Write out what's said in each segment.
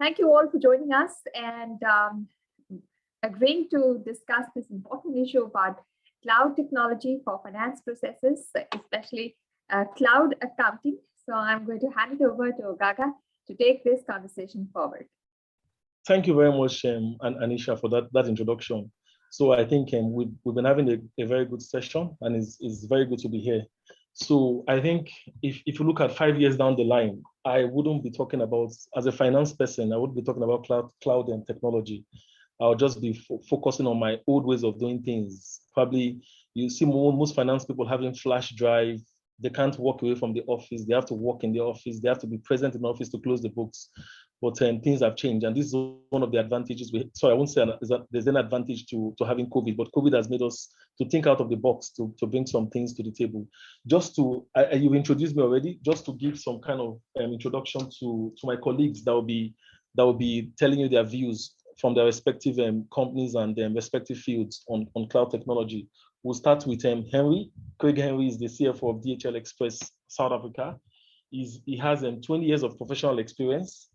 Thank you all for joining us and agreeing to discuss this important issue about cloud technology for finance processes, especially cloud accounting. So I'm going to hand it over to Ogaga to take this conversation forward. Thank you very much, Anisha, for that introduction. So I think we've been having a very good session, and it's very good to be here. So I think if you look at 5 years down the line, I wouldn't be talking about, as a finance person, I would be talking about cloud and technology. I'll just be focusing on my old ways of doing things. Probably you see most finance people having flash drive. They can't walk away from the office. They have to work in the office. They have to be present in the office to close the books. But things have changed. And this is one of the advantages. I won't say that there's an advantage to having COVID, but COVID has made us to think out of the box, to bring some things to the table. Just to, you've introduced me already, just to give some kind of introduction to my colleagues that will be telling you their views from their respective companies and respective fields on cloud technology. We'll start with Henery. Craig Henery is the CFO of DHL Express South Africa. He has 20 years of professional experience,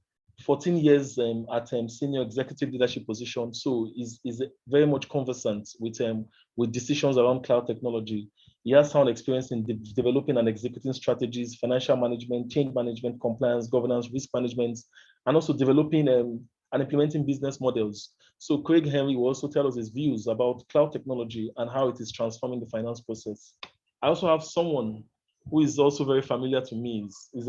14 years at senior executive leadership position. So he's very much conversant with decisions around cloud technology. He has sound experience in developing and executing strategies, financial management, change management, compliance, governance, risk management, and also developing and implementing business models. So Craig Henery will also tell us his views about cloud technology and how it is transforming the finance process. I also have someone who is also very familiar to me, is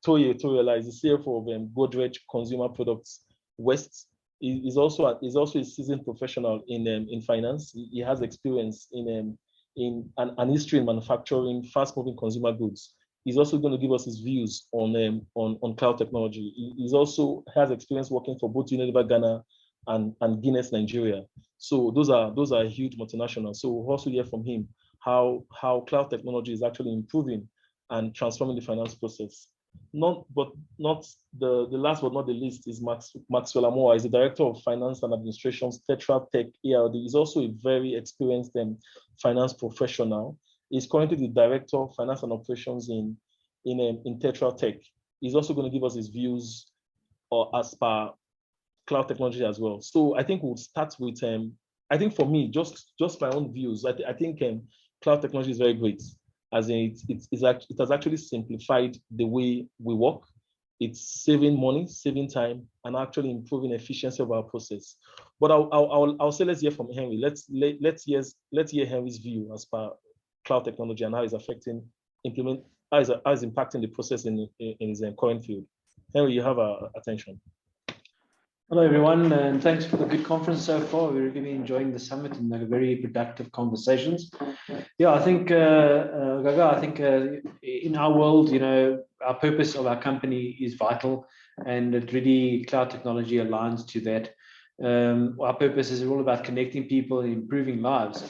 Toye. Toriola is the CFO of Godrej Consumer Products West. He's also a seasoned professional in finance. He has experience in an history in manufacturing fast-moving consumer goods. He's also going to give us his views on cloud technology. He's also has experience working for both Unilever Ghana and Guinness Nigeria. So those are huge multinationals. So we'll also hear from him how cloud technology is actually improving and transforming the finance process. Not the last but not the least is Maxwell Amoah. He's the Director of Finance and Administration's Tetra Tech ERD. He's also a very experienced finance professional. He's currently the Director of Finance and Operations in Tetra Tech. He's also going to give us his views as per cloud technology as well. So I think we'll start with, I think for me, just my own views, I think cloud technology is very great, as in it has actually simplified the way we work. It's saving money, saving time, and actually improving efficiency of our process. But I'll say let's hear from Henery. Let's hear Henry's view as per cloud technology and how it's affecting, how it's impacting the process in his current field. Henery, you have our attention. Hello, everyone, and thanks for the good conference so far. We're really enjoying the summit and very productive conversations. Yeah, I think, Gaga, in our world, our purpose of our company is vital, and it really, cloud technology aligns to that. Our purpose is all about connecting people and improving lives.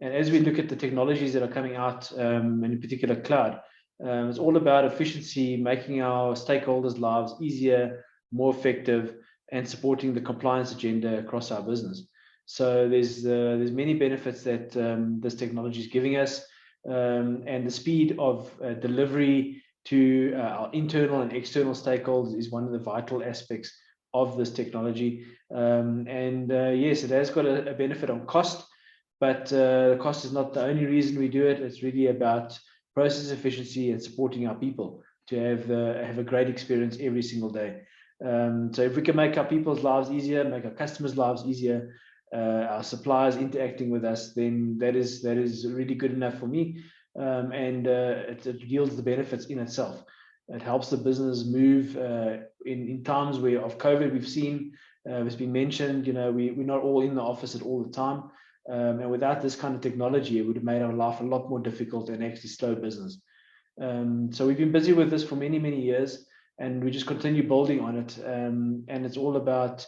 And as we look at the technologies that are coming out, and in particular cloud, it's all about efficiency, making our stakeholders' lives easier, more effective, and supporting the compliance agenda across our business. So there's many benefits that this technology is giving us, and the speed of delivery to our internal and external stakeholders is one of the vital aspects of this technology. Yes, it has got a benefit on cost, but the cost is not the only reason we do it. It's really about process efficiency and supporting our people to have a great experience every single day. So if we can make our people's lives easier, make our customers' lives easier, our suppliers interacting with us, then that is really good enough for me. It yields the benefits in itself. It helps the business move in times of COVID. We've seen, it's been mentioned, we're not all in the office at all the time. And without this kind of technology, it would have made our life a lot more difficult and actually slow business. So we've been busy with this for many, many years, and we just continue building on it. And it's all about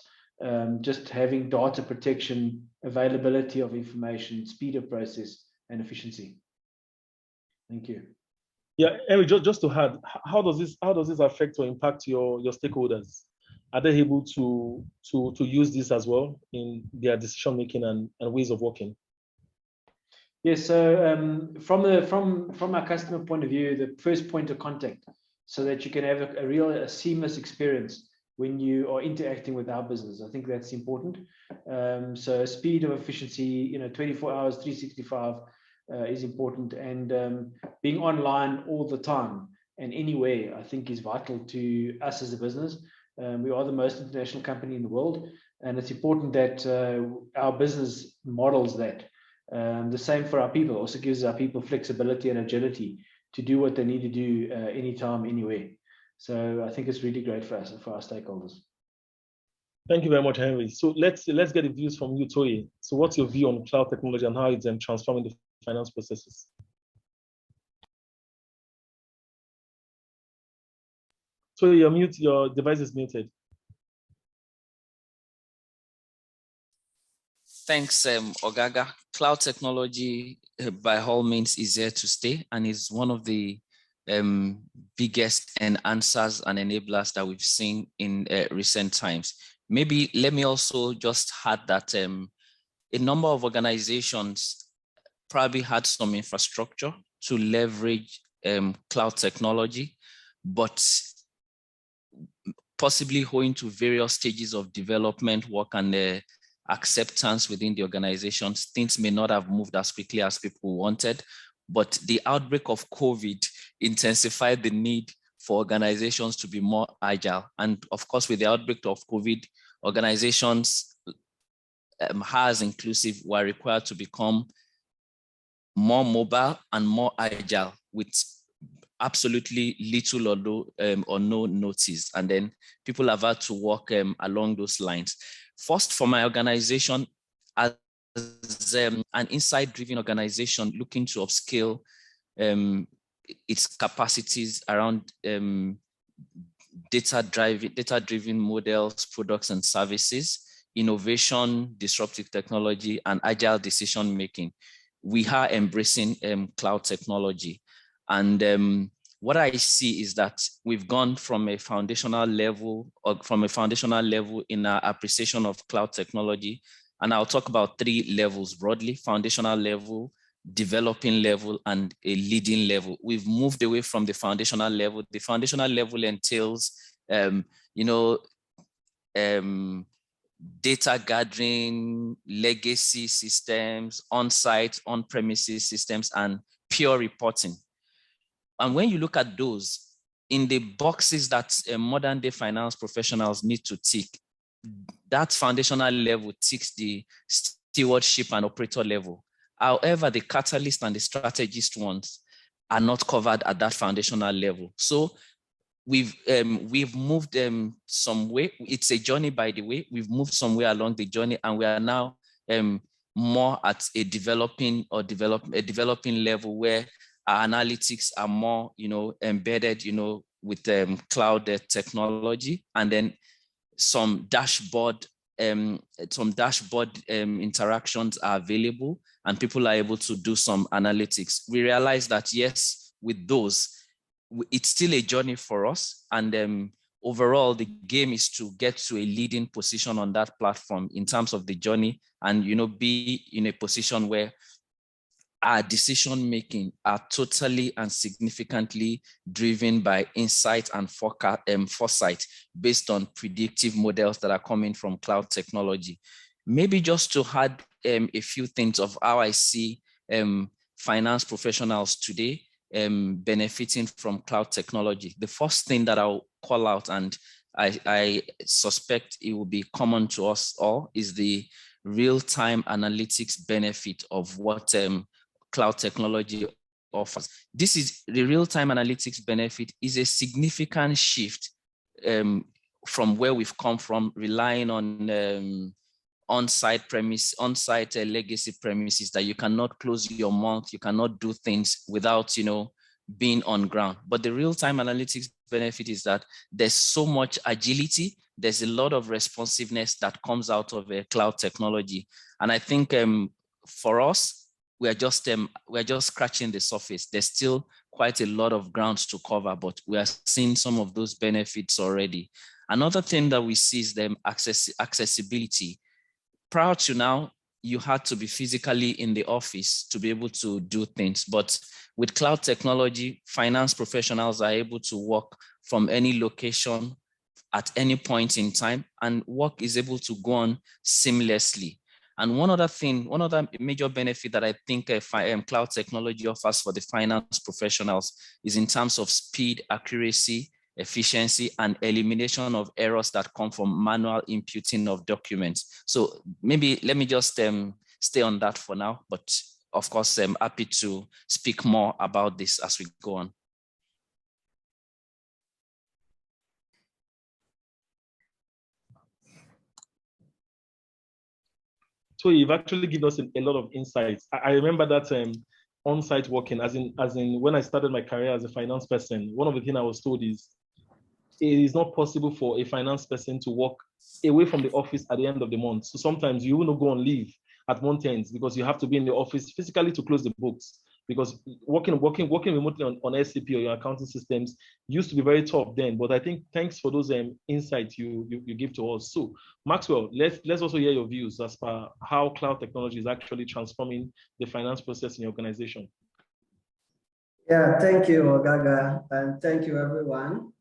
just having data protection, availability of information, speed of process, and efficiency. Thank you. Yeah, Henry, just to add, how does this affect or impact your stakeholders? Are they able to use this as well in their decision making and ways of working? Yes, so from our customer point of view, the first point of contact, so that you can have a seamless experience when you are interacting with our business. I think that's important. So speed of efficiency, 24 hours, 365 is important, and being online all the time and anywhere, I think, is vital to us as a business. We are the most international company in the world, and it's important that our business models that. The same for our people, also gives our people flexibility and agility to do what they need to do anytime, anywhere. So I think it's really great for us and for our stakeholders. Thank you very much, Henry. So let's get the views from you, Toye. So what's your view on cloud technology and how it's transforming the finance processes? Toye, your device is muted. Thanks, Ogaga. Cloud technology, by all means, is here to stay and is one of the biggest enhancers and enablers that we've seen in recent times. Maybe let me also just add that a number of organizations probably had some infrastructure to leverage cloud technology, but possibly owing to various stages of development work and acceptance within the organizations, things may not have moved as quickly as people wanted. But the outbreak of COVID intensified the need for organizations to be more agile. And of course, with the outbreak of COVID, organizations, as inclusive, were required to become more mobile and more agile with absolutely little or no notice. And then people have had to work along those lines. First, for my organization, as an insight-driven organization looking to upscale its capacities around data-driven models, products and services, innovation, disruptive technology, and agile decision-making, we are embracing cloud technology. And what I see is that we've gone from a foundational level in our appreciation of cloud technology. And I'll talk about 3 levels broadly: foundational level, developing level, and a leading level. We've moved away from the foundational level. The foundational level entails, data gathering, legacy systems, on-site, on-premises systems, and pure reporting. And when you look at those, in the boxes that modern day finance professionals need to tick, that foundational level ticks the stewardship and operator level. However, the catalyst and the strategist ones are not covered at that foundational level. So we've moved some way. It's a journey, by the way. We've moved some way along the journey, and we are now more at a developing level where our analytics are more, embedded, with cloud technology, and then some dashboard interactions are available, and people are able to do some analytics. We realize that yes, with those, it's still a journey for us, and overall, the game is to get to a leading position on that platform in terms of the journey, and be in a position where our decision-making are totally and significantly driven by insight and foresight based on predictive models that are coming from cloud technology. Maybe just to add a few things of how I see finance professionals today benefiting from cloud technology. The first thing that I'll call out, and I suspect it will be common to us all, is the real-time analytics benefit of what cloud technology offers. This is the real-time analytics benefit is a significant shift from where we've come from, relying on on-site legacy premises that you cannot close your month, you cannot do things without being on ground. But the real-time analytics benefit is that there's so much agility, there's a lot of responsiveness that comes out of a cloud technology. And I think for us, we're just scratching the surface. There's still quite a lot of grounds to cover, but we are seeing some of those benefits already. Another thing that we see is the accessibility. Prior to now, you had to be physically in the office to be able to do things. But with cloud technology, finance professionals are able to work from any location at any point in time, and work is able to go on seamlessly. And one other major benefit that I think cloud technology offers for the finance professionals is in terms of speed, accuracy, efficiency, and elimination of errors that come from manual inputting of documents. So maybe let me just stay on that for now, but of course, I'm happy to speak more about this as we go on. So you've actually given us a lot of insights. I remember that on-site working, as in when I started my career as a finance person, one of the things I was told is it is not possible for a finance person to work away from the office at the end of the month. So sometimes you will not go on leave at month ends because you have to be in the office physically to close the books. Because working remotely on SAP or your accounting systems used to be very tough then. But I think thanks for those insights you give to us. So Maxwell, let's also hear your views as per how cloud technology is actually transforming the finance process in your organization. Yeah, thank you, Ogaga, and thank you, everyone.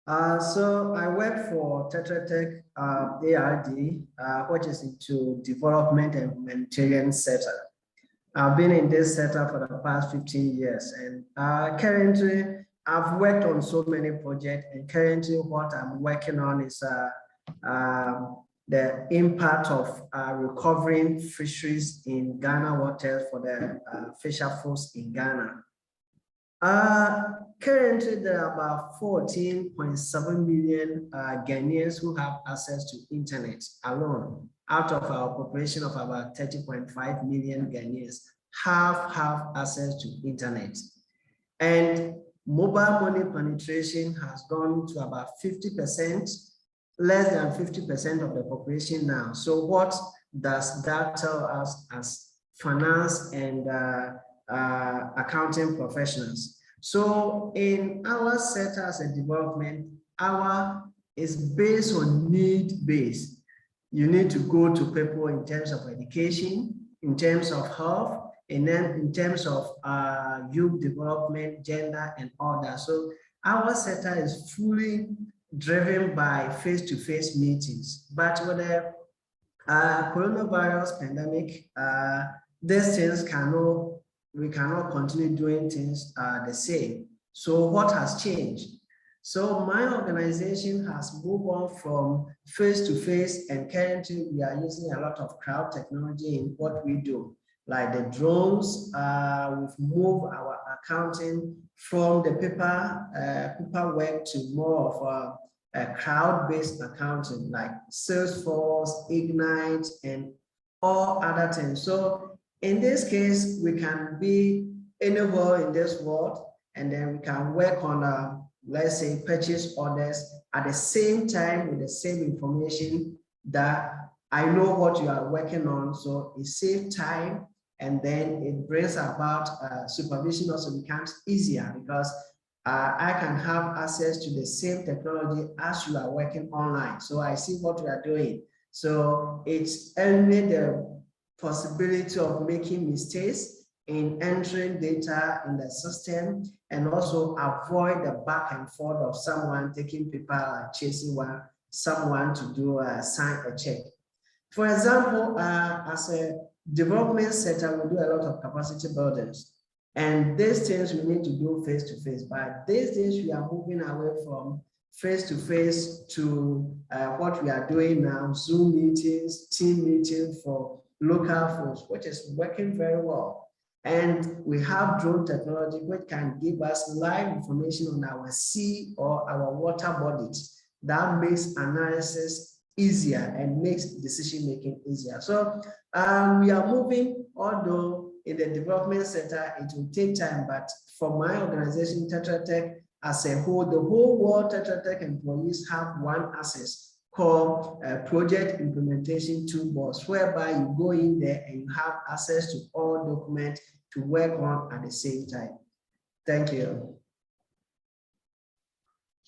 So I work for Tetra Tech ARD, which is into development and humanitarian sector. I've been in this sector for the past 15 years, and currently I've worked on so many projects, and currently what I'm working on is the impact of recovering fisheries in Ghana waters for the fisher folks in Ghana. Currently, there are about 14.7 million Ghanaians who have access to internet alone. Out of our population of about 30.5 million Ghanaians have access to internet. And mobile money penetration has gone to about 50%, less than 50% of the population now. So what does that tell us as finance and accounting professionals? So in our sector as a development, our is based on need-based. You need to go to people in terms of education, in terms of health, and then in terms of youth development, gender, and all that. So our sector is fully driven by face-to-face meetings. But with the coronavirus pandemic, these things we cannot continue doing things the same. So what has changed? So my organization has moved on from face-to-face, and currently we are using a lot of cloud technology in what we do. Like the drones, we've moved our accounting from the paper work to more of a cloud-based accounting, like Salesforce, Ignite, and all other things. So in this case, we can be anywhere in this world, and then we can work on let's say purchase orders at the same time with the same information that I know what you are working on. So it saves time, and then it brings about supervision also becomes easier because I can have access to the same technology as you are working online. So I see what you are doing. So it's only the possibility of making mistakes in entering data in the system, and also avoid the back and forth of someone taking paper chasing someone to do sign a check. For example, as a development sector, we do a lot of capacity buildings, and these things we need to do face to face. But these days we are moving away from face to face to what we are doing now: Zoom meetings, team meetings for local folks, which is working very well. And we have drone technology which can give us live information on our sea or our water bodies. That makes analysis easier and makes decision making easier. So we are moving, although in the development sector it will take time, but for my organization, Tetra Tech as a whole, the whole world Tetra Tech employees have one access called Project Implementation Toolbox, whereby you go in there and you have access to all documents to work on at the same time. Thank you.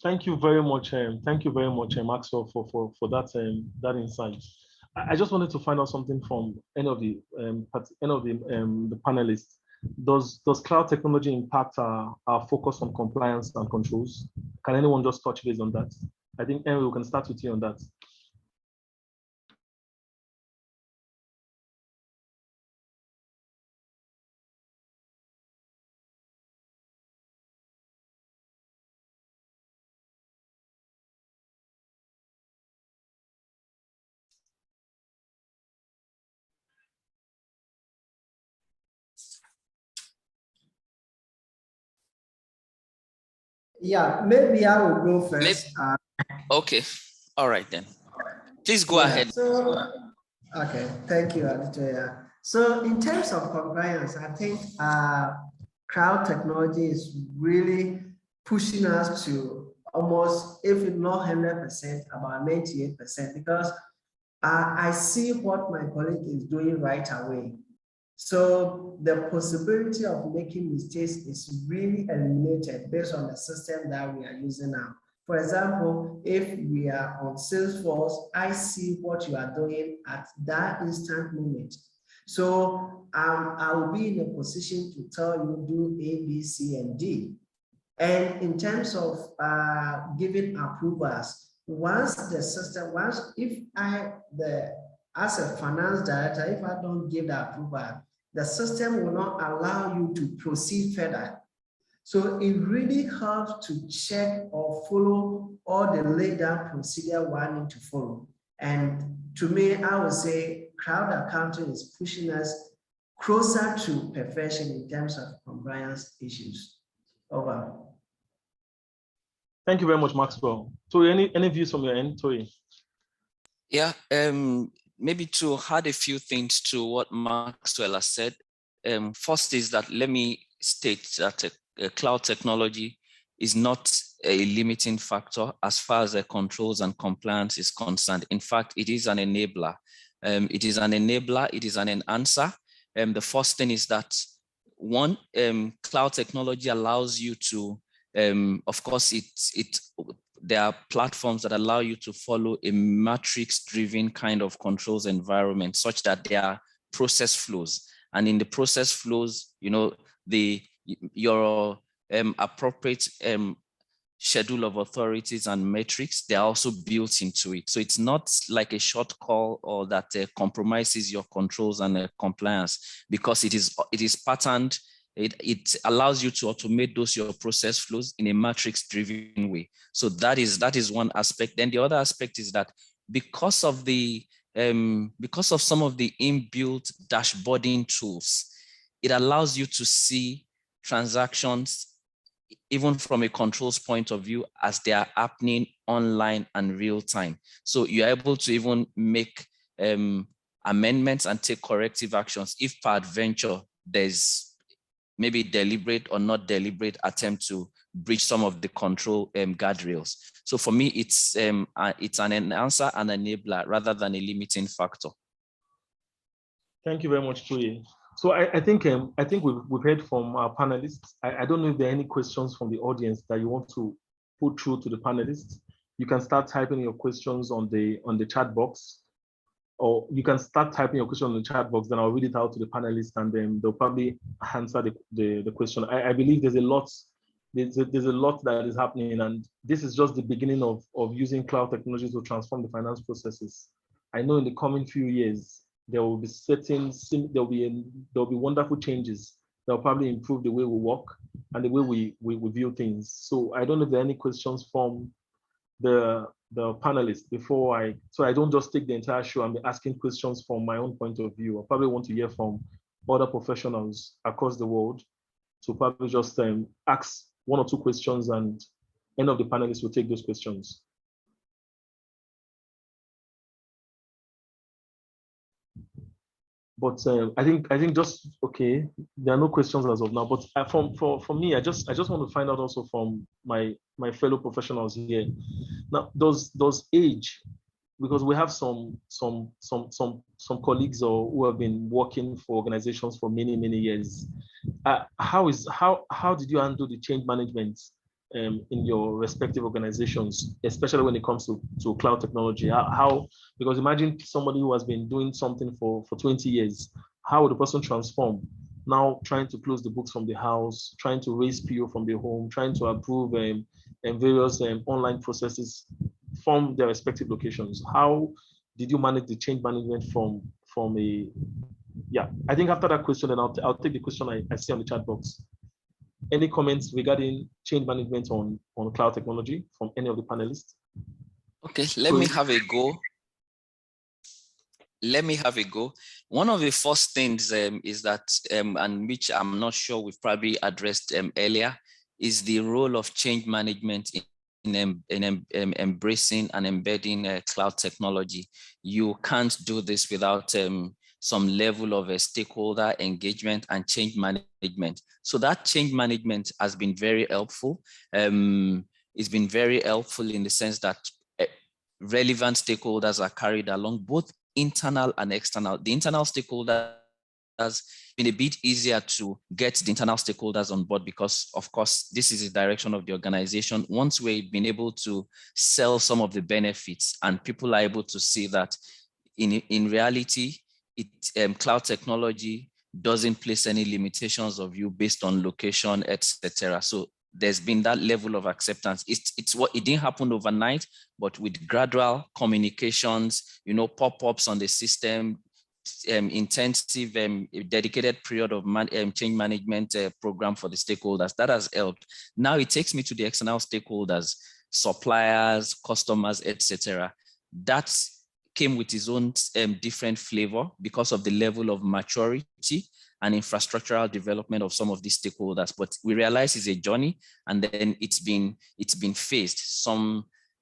Thank you very much. Thank you very much, Maxwell, for that insight. I just wanted to find out something from any of the panelists. Does cloud technology impact our focus on compliance and controls? Can anyone just touch base on that? I think Henry, we can start with you on that. Yeah, maybe I will go first. Okay, all right then. Please go ahead. So, okay, thank you, Toye. So in terms of compliance, I think cloud technology is really pushing us to almost, if not 100%, about 98%, because I see what my colleague is doing right away. So the possibility of making mistakes is really eliminated based on the system that we are using now. For example, if we are on Salesforce, I see what you are doing at that instant moment. So I will be in a position to tell you do A, B, C, and D. And in terms of giving approvals, once the system, as a finance director, if I don't give the approval, the system will not allow you to proceed further. So it really helps to check or follow all the laid down procedure one need to follow. And to me, I would say cloud accounting is pushing us closer to perfection in terms of compliance issues. Over. Thank you very much, Maxwell. So any views from your end, Toye? Yeah, maybe to add a few things to what Maxwell has said. First is that let me state that cloud technology is not a limiting factor as far as the controls and compliance is concerned. In fact, it is an enabler. It is an enabler, it is an enhancer. The first thing is that one, cloud technology allows you to, of course, there are platforms that allow you to follow a matrix-driven kind of controls environment such that there are process flows. And in the process flows, you know, your appropriate schedule of authorities and metrics, they're also built into it. So it's not like a short call or that compromises your controls and compliance, because it is patterned. It allows you to automate your process flows in a matrix-driven way. So that is one aspect. Then the other aspect is that because of some of the inbuilt dashboarding tools, it allows you to see transactions even from a controls point of view as they are happening online and real time. So you're able to even make amendments and take corrective actions if peradventure there's maybe deliberate or not deliberate attempt to breach some of the control guardrails. So for me, it's an enhancer and enabler rather than a limiting factor. Thank you very much, Toye. So I think we've heard from our panelists. I don't know if there are any questions from the audience that you want to put through to the panelists. You can start typing your questions on the chat box, or you can start typing your question on the chat box, then I'll read it out to the panelists and then they'll probably answer the question. I believe there's a lot that is happening, and this is just the beginning of using cloud technologies to transform the finance processes. I know in the coming few years, there will be there'll be wonderful changes that will probably improve the way we work and the way we view things. So I don't know if there are any questions from the panelists so I don't just take the entire show and be asking questions from my own point of view. I probably want to hear from other professionals across the world. So probably just ask one or two questions, and any of the panelists will take those questions. But I think just okay. There are no questions as of now. But for me, I just want to find out also from my fellow professionals here. Now, does age, because we have some colleagues who have been working for organizations for many years. How did you handle the change management in your respective organizations, especially when it comes to cloud technology? Because imagine somebody who has been doing something for 20 years, how would the person transform? Now trying to close the books from the house, trying to raise PO from the home, trying to approve various online processes. from their respective locations. How did you manage the change management from a, yeah, I think after that question, then I'll take the question I see on the chat box. Any comments regarding change management on cloud technology from any of the panelists? Okay, let me have a go. Let me have a go. One of the first things is that, and which I'm not sure we've probably addressed earlier, is the role of change management in embracing and embedding cloud technology. You can't do this without some level of stakeholder engagement and change management. So that change management has been very helpful. It's been very helpful in the sense that relevant stakeholders are carried along, both internal and external. The internal stakeholders has been a bit easier to get the internal stakeholders on board because, of course, this is the direction of the organization. Once we've been able to sell some of the benefits and people are able to see that in reality, cloud technology doesn't place any limitations of you based on location, etc. So there's been that level of acceptance. It didn't happen overnight, but with gradual communications, pop-ups on the system, intensive, dedicated period of change management program for the stakeholders, that has helped. Now it takes me to the external stakeholders, suppliers, customers, etc. That came with its own different flavor because of the level of maturity and infrastructural development of some of these stakeholders. But we realize it's a journey, and then it's been phased.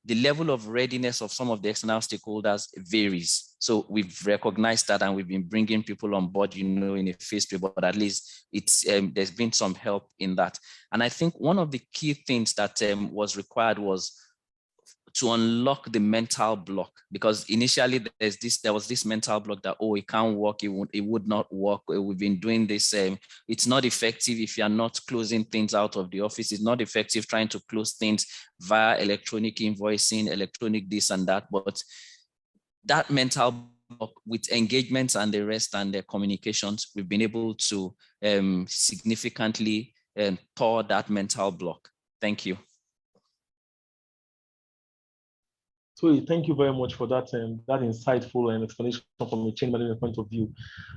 The level of readiness of some of the external stakeholders varies. So we've recognized that, and we've been bringing people on board, in a phased way, but at least there's been some help in that. And I think one of the key things that was required was to unlock the mental block, because initially there was this mental block that, oh, it can't work, it would not work. We've been doing this. It's not effective if you're not closing things out of the office. It's not effective trying to close things via electronic invoicing, electronic this and that. But that mental block with engagements and the rest and the communications, we've been able to significantly thaw that mental block. Thank you. So thank you very much for that that insightful explanation from a change management point of view.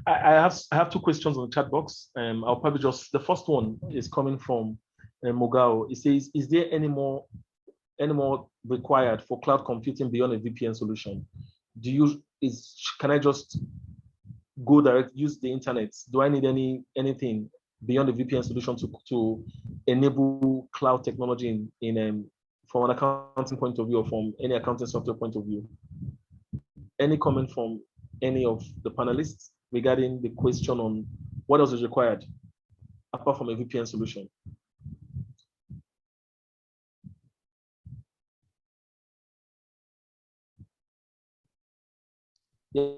I have two questions on the chat box. I'll probably the first one is coming from Mogao. It says, is there any more required for cloud computing beyond a VPN solution? Can I just go direct, use the internet? Do I need anything beyond the VPN solution to enable cloud technology from an accounting point of view or from any accounting software point of view? Any comment from any of the panelists regarding the question on what else is required apart from a VPN solution? Yeah.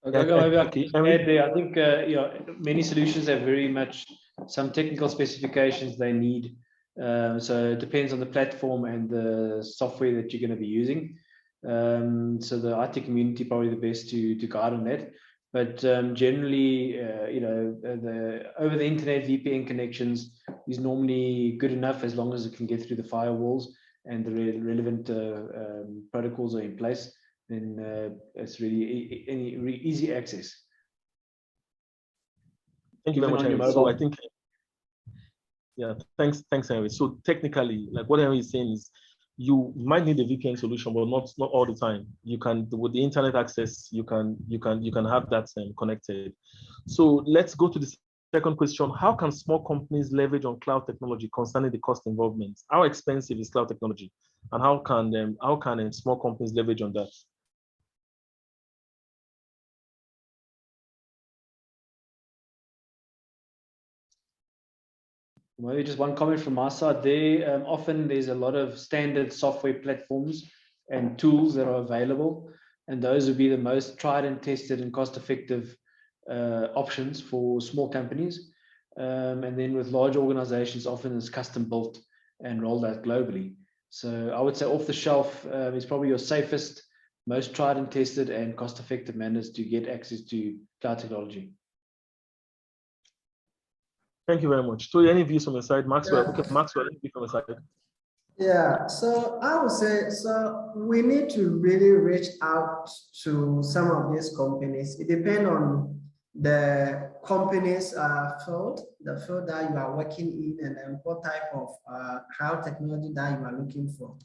Maybe I can add there. I think many solutions have very much some technical specifications they need. So it depends on the platform and the software that you're going to be using. So the IT community probably the best to guide on that. But generally, the over the internet VPN connections is normally good enough as long as it can get through the firewalls and the relevant protocols are in place. Then it's really easy access. Thank you very much, Henry. So I think, yeah, thanks, Henry. So technically, like what Henry is saying is, you might need a VPN solution, but not all the time. You can, with the internet access, you can have that connected. So let's go to the second question. How can small companies leverage on cloud technology concerning the cost involvement? How expensive is cloud technology, and how can small companies leverage on that? Maybe just one comment from my side there. Often there's a lot of standard software platforms and tools that are available, and those would be the most tried and tested and cost-effective options for small companies. And then with large organizations, often it's custom built and rolled out globally. So I would say off the shelf is probably your safest, most tried and tested and cost-effective manners to get access to cloud technology. Thank you very much. So any views from your side, Maxwell? Okay, Maxwell, any views from your side? Yeah, so I would say, so we need to really reach out to some of these companies. It depends on the company's field, the field that you are working in, and then what type of cloud technology that you are looking for.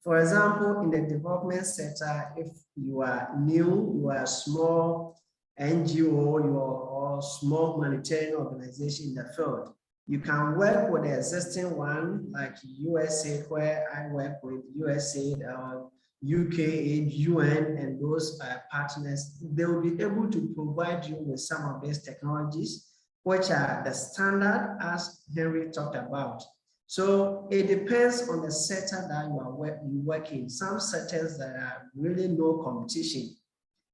For example, in the development sector, if you are new, you are a small NGO, you are or small humanitarian organization in the field, you can work with the existing one, like USA, where I work with USA, UK, UN, and those partners. They will be able to provide you with some of these technologies, which are the standard, as Henry talked about. So it depends on the sector that you work in. Some sectors that are really no competition.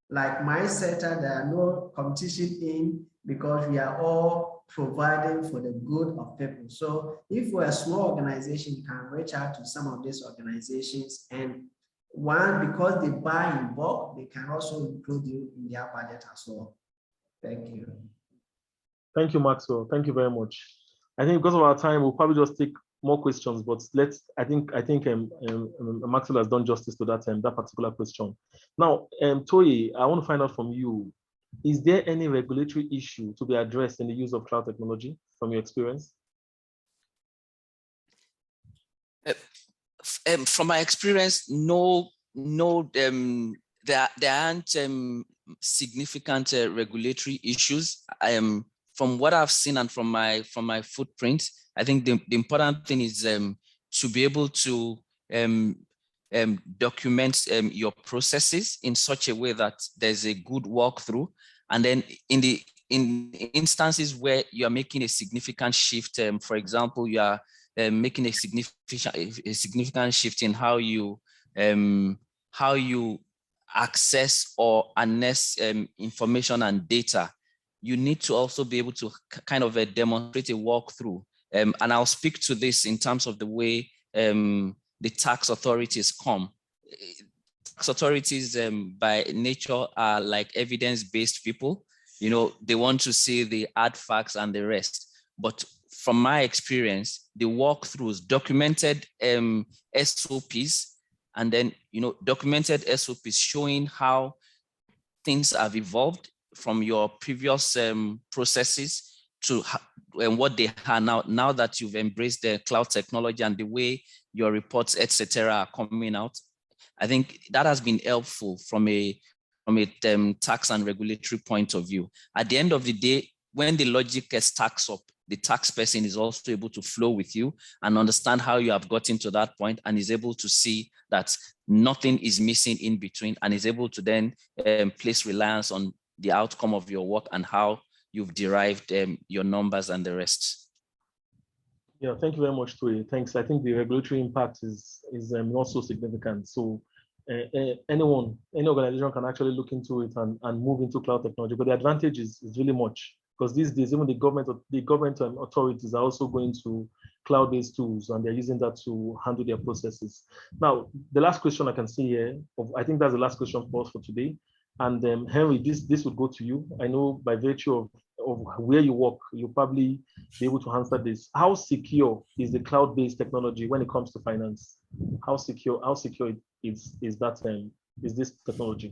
Like my sector, there are no competition in, because we are all providing for the good of people. So if we're a small organization, you can reach out to some of these organizations, and one, because they buy in bulk, they can also include you in their budget as well. Thank you. Thank you, Maxwell. Thank you very much. I think because of our time, we'll probably just take more questions, but I think Maxwell has done justice to that particular question. Now, Toye, I want to find out from you, is there any regulatory issue to be addressed in the use of cloud technology from your experience? From my experience, no, there aren't significant regulatory issues. From what I've seen and from my footprint, I think the important thing is to be able to document your processes in such a way that there's a good walkthrough. And then in instances where you are making a significant shift, for example, you are making a significant shift in how you access or harness information and data, you need to also be able to kind of demonstrate a walkthrough. And I'll speak to this in terms of the way the tax authorities come. Tax authorities by nature are like evidence-based people. You know, they want to see the hard facts and the rest. But from my experience, the walkthroughs, documented SOPs, and then, you know, documented SOPs showing how things have evolved from your previous processes to what they are now that you've embraced the cloud technology and the way your reports, etc., are coming out. I think that has been helpful from a tax and regulatory point of view. At the end of the day, when the logic stacks up, the tax person is also able to flow with you and understand how you have gotten to that point, and is able to see that nothing is missing in between, and is able to then place reliance on the outcome of your work and how you've derived your numbers and the rest. Yeah, thank you very much, Toye. Thanks. I think the regulatory impact is not so significant. So any organization can actually look into it and move into cloud technology. But the advantage is really much, because these days even the government authorities are also going to cloud-based tools, and they're using that to handle their processes. Now, the last question I can see here, I think that's the last question for us for today. And Henry, this would go to you. I know by virtue of where you work, you'll probably be able to answer this. How secure is the cloud-based technology when it comes to finance? How secure is this technology?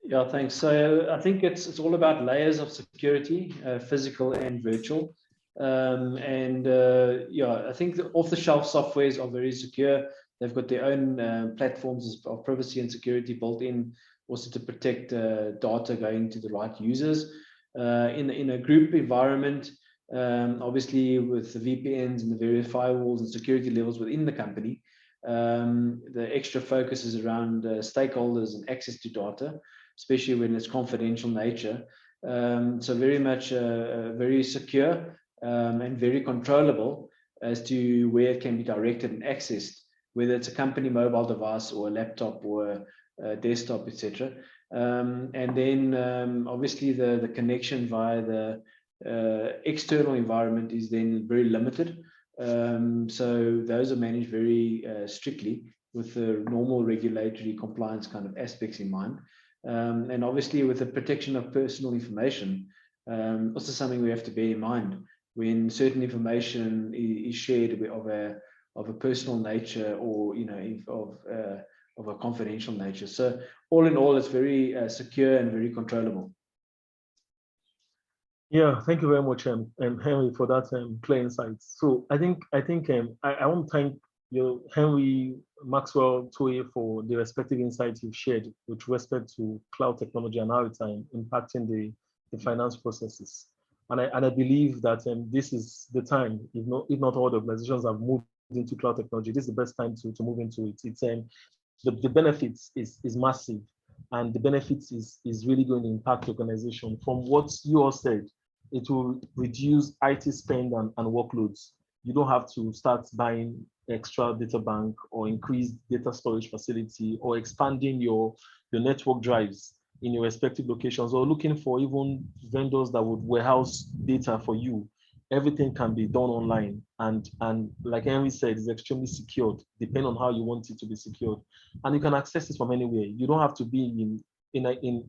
Yeah, thanks. So I think it's all about layers of security, physical and virtual. Yeah, I think the off-the-shelf softwares are very secure. They've got their own platforms of privacy and security built in, also to protect data going to the right users. In a group environment, obviously with the VPNs and the various firewalls and security levels within the company, the extra focus is around stakeholders and access to data, especially when it's confidential nature. So very much very secure and very controllable as to where it can be directed and accessed, whether it's a company mobile device or a laptop or a desktop, etc. And then obviously the connection via the external environment is then very limited. So those are managed very strictly with the normal regulatory compliance kind of aspects in mind. And obviously with the protection of personal information, also something we have to bear in mind when certain information is shared a personal nature or of a confidential nature. So all in all, it's very secure and very controllable. Yeah, thank you very much, Henry, for that clear insights. So I think I want to thank you, Henry, Maxwell, Toye, for the respective insights you've shared with respect to cloud technology and how it's impacting the finance processes. And I believe that this is the time, if not all the organizations have moved into cloud technology, this is the best time to move into it. It's the benefits is massive, and the benefits is really going to impact the organization. From what you all said, it will reduce IT spend and workloads. You don't have to start buying extra data bank or increase data storage facility or expanding your network drives in your respective locations, or looking for even vendors that would warehouse data for you. Everything can be done online, and like Henry said, it's extremely secured, depending on how you want it to be secured, and you can access it from anywhere. You don't have to be in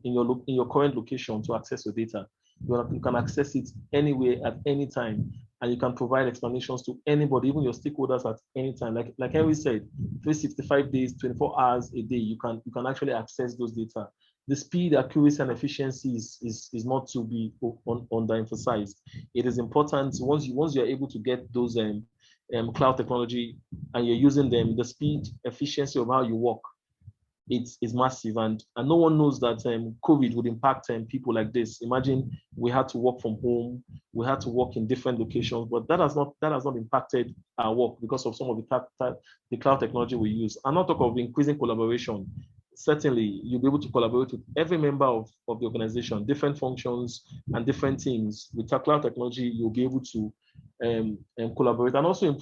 your current location to access your data. You can access it anywhere at any time, and you can provide explanations to anybody, even your stakeholders, at any time. Like Henry said, 365 days, 24 hours a day, you can actually access those data. The speed, accuracy, and efficiency is not to be underemphasized. It is important once you're able to get those cloud technology and you're using them, the speed, efficiency of how you work, it's massive, and no one knows that COVID would impact people like this. Imagine we had to work from home, we had to work in different locations, but that has not impacted our work because of some of the cloud technology we use. And not talk of increasing collaboration. Certainly, you'll be able to collaborate with every member of the organization, different functions and different teams. With cloud technology, you'll be able to collaborate, and also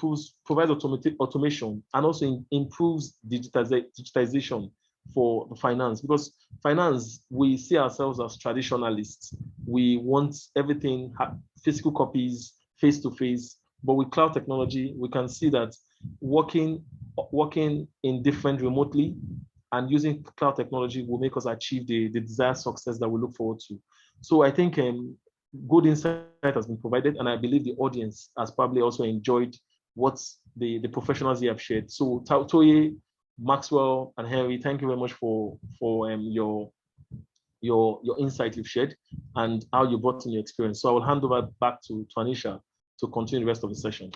provides automation, and also improves digitization for the finance. Because finance, we see ourselves as traditionalists. We want everything physical copies, face to face. But with cloud technology, we can see that working in different remotely and using cloud technology will make us achieve the desired success that we look forward to. So I think good insight has been provided, and I believe the audience has probably also enjoyed what the professionals here have shared. So Toye, Maxwell, and Henry, thank you very much for your insight you've shared and how you brought in your experience. So I will hand over back to Anisha to continue the rest of the session.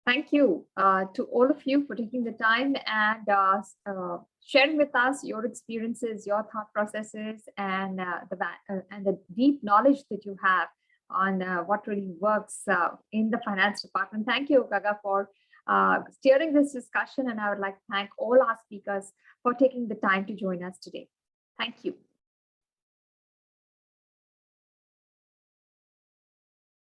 Thank you to all of you for taking the time and sharing with us your experiences, your thought processes, and the deep knowledge that you have on what really works in the finance department. Thank you, Ogaga, for steering this discussion, and I would like to thank all our speakers for taking the time to join us today. Thank you.